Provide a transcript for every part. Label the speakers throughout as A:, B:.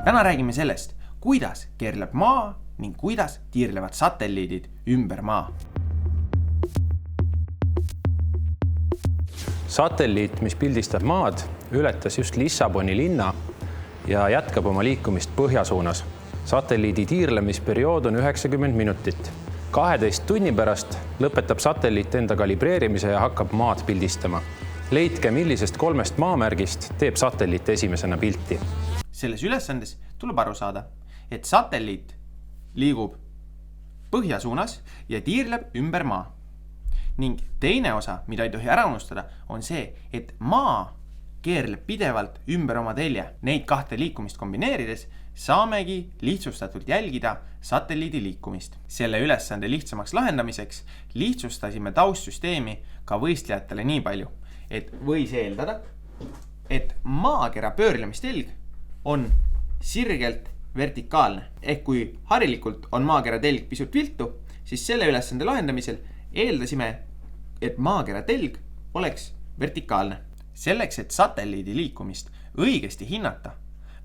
A: Täna räägime sellest, kuidas keerleb maa ning kuidas tiirlevad satelliidid ümber maa.
B: Satelliit, mis pildistab maad, ületas just Lissaboni linna ja jätkab oma liikumist põhja suunas. Satelliidi tiirlemisperiood on 90 minutit. 12 tunni pärast lõpetab satelliit enda kalibreerimise ja hakkab maad pildistama. Leidke, millisest 3 maamärgist teeb satelliit esimesena pilti.
A: Selles ülesandes tuleb aru saada, et satelliit liigub põhja suunas ja tiirleb ümber maa. Ning teine osa, mida ei tohi ära unustada, on see, et maa keerleb pidevalt ümber oma telje. Neid 2 liikumist kombineerides saamegi lihtsustatult jälgida satelliidi liikumist. Selle ülesande lihtsamaks lahendamiseks lihtsustasime taustsüsteemi ka võistlejatele nii palju, et võis eeldada, et maakera pöörlemistelg on sirgelt vertikaalne. Ehk kui harilikult on maakera telg pisut viltu, siis selle ülesande lahendamisel eeldasime, et maakera telg oleks vertikaalne. Selleks, et satelliidi liikumist õigesti hinnata,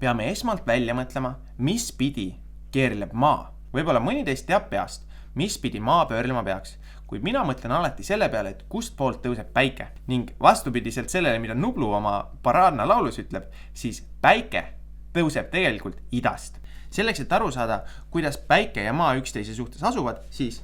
A: peame esmalt välja mõtlema, mis pidi keerleb maa. Võib-olla mõni teist teab peast, mis pidi maa pöörlema peaks, kuid mina mõtlen alati selle peale, et kust poolt tõuseb päike. Ning vastupidiselt sellele, mida Nublu oma paraadna laulus ütleb, siis päike tõuseb tegelikult idast. Selleks, et aru saada, kuidas päike ja maa üksteise suhtes asuvad, siis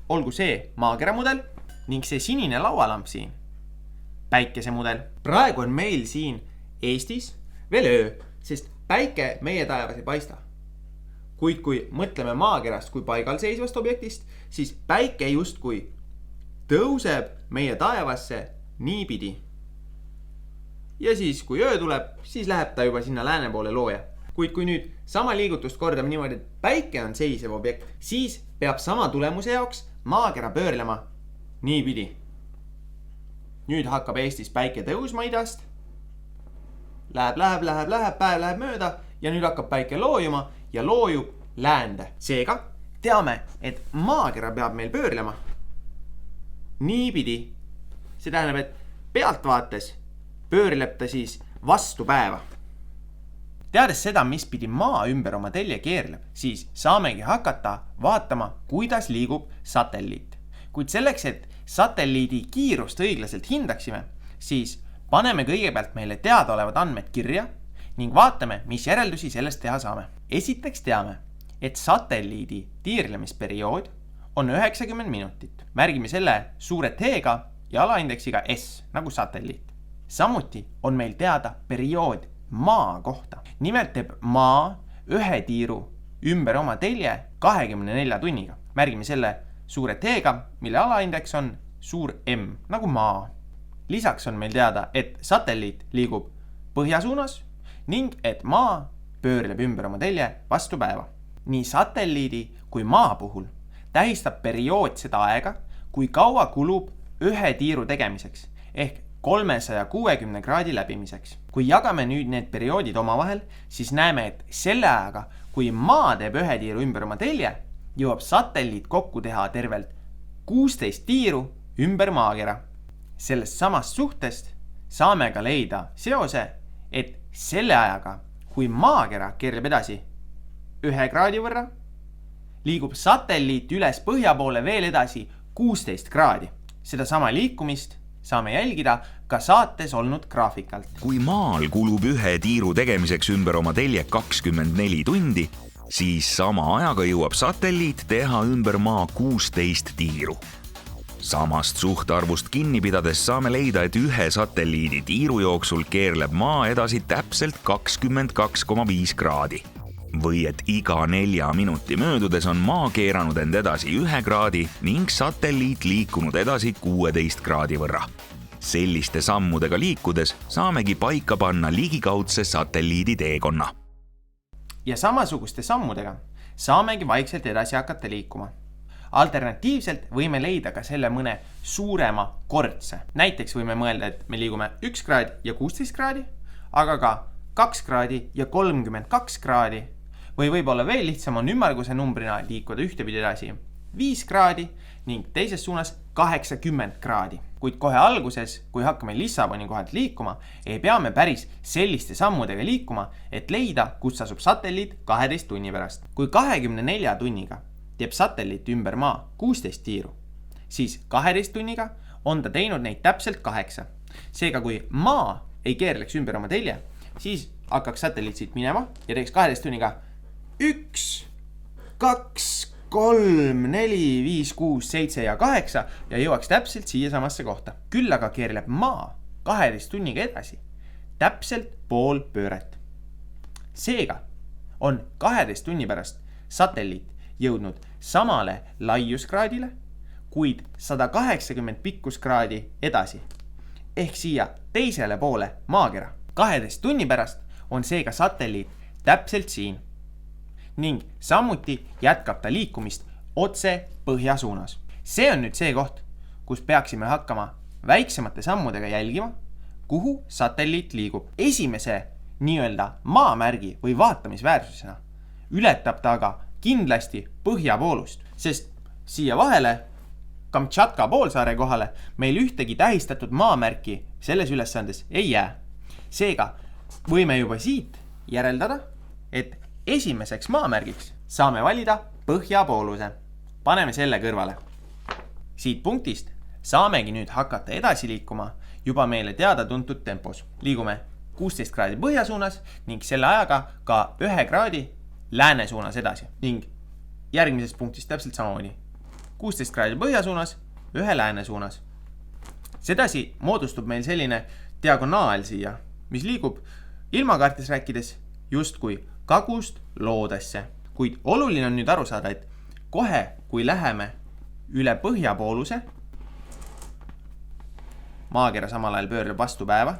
A: olgu see maakera mudel ning see sinine laualamp siin, päikese mudel. Praegu on meil siin Eestis veel öö, sest päike meie taevas ei paista. Kuid kui mõtleme maakerast kui paigal seisvast objektist, siis päike justkui tõuseb meie taevasse niipidi. Ja siis, kui öö tuleb, siis läheb ta juba sinna lääne poole looja. Kuid kui nüüd sama liigutust kordame niimoodi, et päike on seisev objekt, siis peab sama tulemuse jaoks maakera pöörlema niipidi. Nüüd hakkab Eestis päike tõusma idast. Läheb, päev läheb mööda ja nüüd hakkab päike loojuma ja loojub läände. Seega teame, et maakera peab meil pöörlema niipidi. See tähendab, et pealtvaates pöörleb ta siis vastu päeva. Teades seda, mis pidi maa ümber oma telje keerleb, siis saamegi hakata vaatama, kuidas liigub satelliit. Kuid selleks, et satelliidi kiirust õiglaselt hindaksime, siis paneme kõigepealt meile teadaolevad andmed kirja ning vaatame, mis järeldusi sellest teha saame. Esiteks teame, et satelliidi tiirlemisperiood on 90 minutit. Märgime selle suure T-ga ja alaindeksiga S, nagu satelliit. Samuti on meil teada periood maa kohta. Nimelt teeb maa ühe tiiru ümber oma telje 24 tunniga. Märgime selle suure T-ga, mille alaindeks on suur M, nagu maa. Lisaks on meil teada, et satelliit liigub põhja suunas ning et maa pöörleb ümber oma telje vastu päeva. Nii satelliidi kui maa puhul tähistab periood seda aega, kui kaua kulub ühe tiiru tegemiseks, ehk 360 kraadi läbimiseks. Kui jagame nüüd need perioodid omavahel, siis näeme, et selle ajaga, kui maa teeb ühe tiiru ümber oma telje, jõuab satelliit kokku teha tervelt 16 tiiru ümber maakera. Sellest samast suhtest saame ka leida seose, et selle ajaga, kui maakera keerleb edasi 1 kraadi võrra, liigub satelliit üles põhja poole veel edasi 16 kraadi. Seda sama liikumist saame jälgida ka saates olnud graafikalt.
C: Kui maal kulub ühe tiiru tegemiseks ümber oma telje 24 tundi, siis sama ajaga jõuab satelliit teha ümber maa 16 tiiru. Samast suhtarvust kinni pidades saame leida, et ühe satelliidi tiiru jooksul keerleb maa edasi täpselt 22,5 kraadi. Või et iga 4 minuti möödudes on maa keeranud end edasi 1 kraadi ning satelliit liikunud edasi 16 kraadi võrra. Selliste sammudega liikudes saamegi paika panna ligikaudse satelliidi teekonna.
A: Ja samasuguste sammudega saamegi vaikselt edasi hakata liikuma. Alternatiivselt võime leida ka selle mõne suurema kordse. Näiteks võime mõelda, et me liigume 1 kraad ja 16 kraadi, aga ka 2 kraadi ja 32 kraadi. Või võib-olla veel lihtsam on ümmarguse numbrina liikuda ühtepidi edasi 5 kraadi ning teises suunas 80 kraadi. Kuid kohe alguses, kui hakkame Lissaboni kohalt liikuma, ei pea me päris selliste sammudega liikuma, et leida, kus asub satelliit 12 tunni pärast. Kui 24 tunniga teeb satelliit ümber maa 16 tiiru, siis 12 tunniga on ta teinud neid täpselt 8. Seega, kui maa ei keerleks ümber oma telje, siis hakkaks satelliit siit minema ja teeks 12 tunniga 1, 2, 3, 4, 5, 6, 7 ja 8 ja jõuaks täpselt siia samasse kohta. Küll aga keerleb maa 12 tunniga edasi täpselt pool pööret. Seega on 12 tunni pärast satelliit jõudnud samale laiuskraadile, kuid 180 pikkuskraadi edasi ehk siia teisele poole maakera. 12 tunni pärast on seega satelliit täpselt siin ning samuti jätkab ta liikumist otse põhja suunas. See on nüüd see koht, kus peaksime hakkama väiksemate sammudega jälgima, kuhu satelliit liigub. Esimese nii-öelda maamärgi või vaatamisväärsusena ületab ta aga kindlasti põhjapoolust, sest siia vahele Kamtšatka poolsaare kohale meil ühtegi tähistatud maamärki selles ülesandes ei jää. Seega võime juba siit järeldada, et esimeseks maamärgiks saame valida põhjapooluse. Paneme selle kõrvale. Siit punktist saamegi nüüd hakata edasi liikuma juba meile teada tuntud tempos. Liigume 16 kraadi põhja suunas ning selle ajaga ka 1 kraadi lääne suunas edasi. Ning järgmises punktis täpselt samamoodi. 16 kraadi põhja suunas, 1 lääne suunas. Sedasi moodustub meil selline diagonaal siia, mis liigub ilmakaartis rääkides justkui kagust loodesse. Kuid oluline on nüüd aru saada, et kohe kui läheme üle põhjapooluse, maakera samal ajal pöörleb vastu päeva,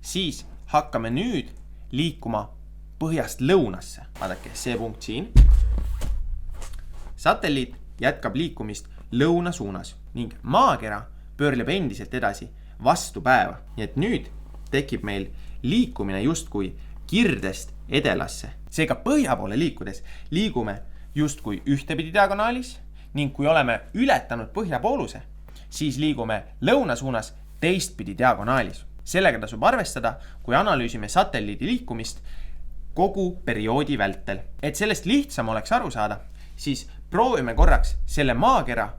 A: siis hakkame nüüd liikuma põhjast lõunasse. Vaadake, see punkt siin. Satelliit jätkab liikumist lõuna suunas ning maakera pöörleb endiselt edasi vastu päeva. Nii et nüüd tekib meil liikumine justkui kirdest edelasse. Seega põhja poole liikudes liigume justkui ühtepidi diagonaalis ning kui oleme ületanud põhjapooluse, siis liigume lõuna suunas teistpidi diagonaalis. Sellega tasub arvestada, kui analüüsime satelliidi liikumist kogu perioodi vältel. Et sellest lihtsam oleks aru saada, siis proovime korraks selle maakera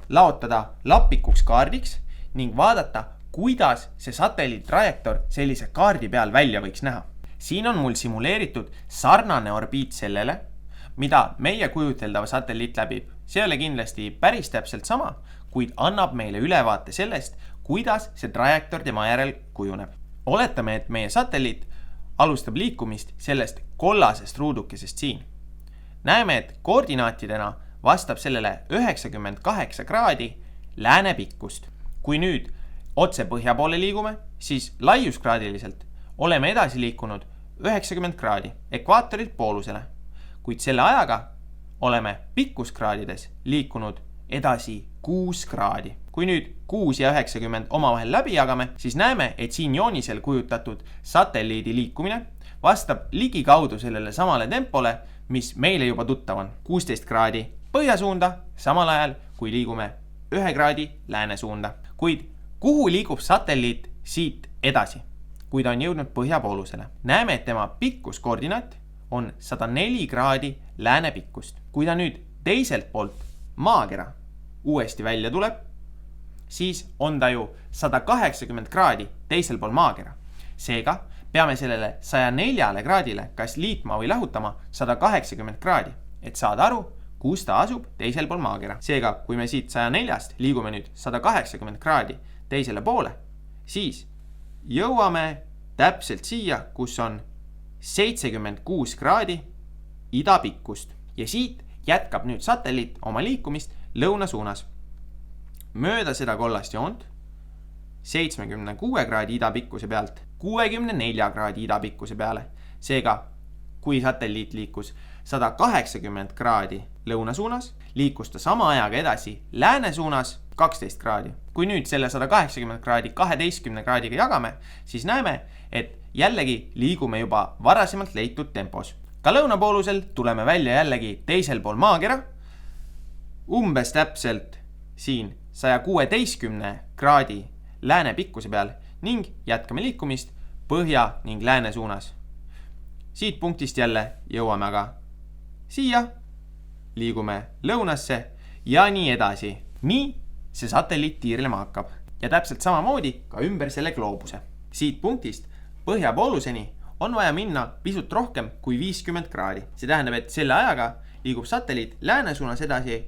A: laotada lapikuks kaardiks ning vaadata, kuidas see satelliitrajektor sellise kaardi peal välja võiks näha. Siin on mul simuleeritud sarnane orbiit sellele, mida meie kujuteldava satelliit läbib. See ei ole kindlasti päris täpselt sama, kuid annab meile ülevaate sellest, kuidas see trajektor tema järel kujuneb. Oletame, et meie satelliit alustab liikumist sellest kollasest ruudukesest siin. Näeme, et koordinaatidena vastab sellele 98 kraadi lääne pikkust. Kui nüüd otse põhja poole liigume, siis laiuskraadiliselt oleme edasi liikunud 90 kraadi ekvaatorilt poolusele, kuid selle ajaga oleme pikkuskraadides liikunud edasi 6 kraadi. Kui nüüd 6 ja 90 omavahel läbi jagame, siis näeme, et siin joonisel kujutatud satelliidi liikumine vastab ligikaudu sellele samale tempole, mis meile juba tuttav on. 16 kraadi põhja suunda, samal ajal kui liigume 1 kraadi lääne suunda. Kuid kuhu liigub satelliit siit edasi, kui ta on jõudnud põhjapoolusele? Näeme, et tema pikkuskoordinaat on 104 kraadi lääne pikkust. Kui ta nüüd teiselt poolt maakera uuesti välja tuleb, siis on ta ju 180 kraadi teisel pool maakera. Seega peame sellele 104 kraadile kas liitma või lahutama 180 kraadi, et saada aru, kus ta asub teisel pool maakera. Seega, kui me siit 104-st liigume nüüd 180 kraadi teisele poole, siis jõuame täpselt siia, kus on 76 kraadi idapikkust. Ja siit jätkab nüüd satelliit oma liikumist lõuna suunas. Mööda seda kollast joont 76 kraadi idapikkuse pealt 64 kraadi idapikkuse peale. Seega, kui satelliit liikus 180 kraadi lõuna suunas, liikus ta sama ajaga edasi lääne suunas 12 kraadi. Kui nüüd selle 180 kraadi 12 kraadiga jagame, siis näeme, et jällegi liigume juba varasemalt leitud tempos. Ka lõunapoolusel tuleme välja jällegi teisel pool maakera umbes täpselt siin 116 kraadi lääne pikkuse peal ning jätkame liikumist põhja ning lääne suunas. Siit punktist jälle jõuame aga siia, liigume lõunasse ja nii edasi. Nii see satelliit tiirlema hakkab ja täpselt samamoodi ka ümber selle gloobuse. Siit punktist põhjapooluseni on vaja minna pisut rohkem kui 50 kraadi. See tähendab, et selle ajaga liigub satelliit lääne suunas edasi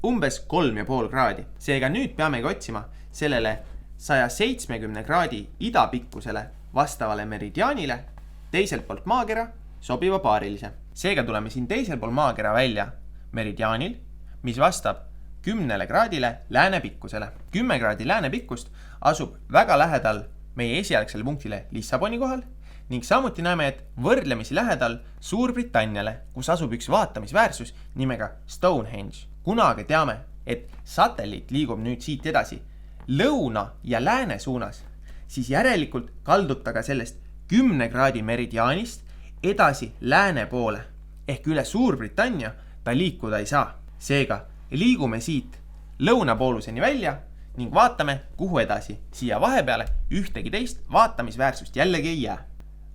A: umbes 3,5 kraadi. Seega nüüd peamegi otsima sellele 170 kraadi idapikkusele vastavale meridiaanile teiselt poolt maakera sobiva paarilise. Seega tuleme siin teisel pool maakera välja meridiaanil, mis vastab 10 kraadile lääne pikkusele. 10 kraadi lääne pikkust asub väga lähedal meie esialgsele punktile Lissaboni kohal ning samuti näeme, et võrdlemisi lähedal Suurbritanniale, kus asub üks vaatamisväärsus nimega Stonehenge. Kuna aga teame, et satelliit liigub nüüd siit edasi lõuna ja lääne suunas, siis järelikult kaldub ta ka sellest 10 kraadi meridiaanist edasi lääne poole ehk üle Suurbritannia ta liikuda ei saa. Seega liigume siit lõunapooluseni välja ning vaatame, kuhu edasi. Siia vahepeale ühtegi teist vaatamisväärsust jällegi ei jää.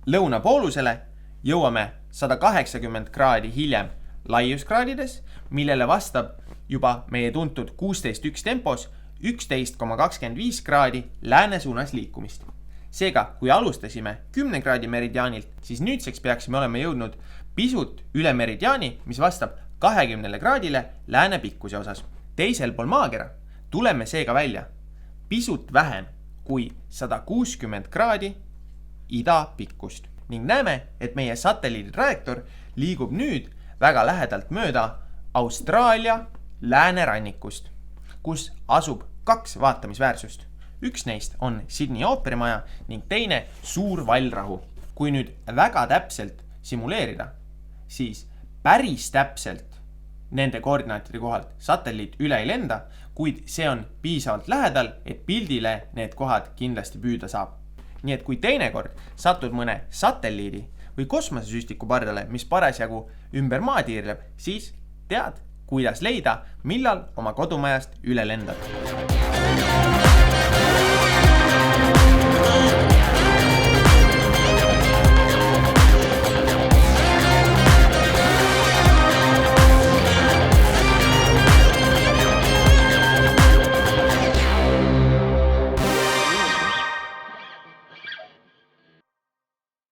A: Lõunapoolusele jõuame 180 kraadi hiljem laiuskraadides, millele vastab juba meie tuntud 16.1 tempos 11,25 kraadi lääne suunas liikumist. Seega, kui alustasime 10 kraadi meridiaanilt, siis nüüdseks peaksime olema jõudnud pisut üle meridiaani, mis vastab 20 kraadile lääne pikkuse osas. Teisel pool maakera tuleme seega välja pisut vähem kui 160 kraadi ida pikkust ning näeme, et meie satelliidi trajektoor liigub nüüd väga lähedalt mööda Austraalia läänerannikust, kus asub 2 vaatamisväärsust. Üks neist on Sydney ooperimaja ning teine Suur Vallrahu. Kui nüüd väga täpselt simuleerida, siis päris täpselt nende koordinaatide kohalt satelliit üle ei lenda, kuid see on piisavalt lähedal, et pildile need kohad kindlasti püüda saab. Nii et kui teinekord satud mõne satelliidi või kosmosesüstiku pardale, mis parasjagu ümber maa tiirleb, siis tead, kuidas leida, millal oma kodumajast üle lendad.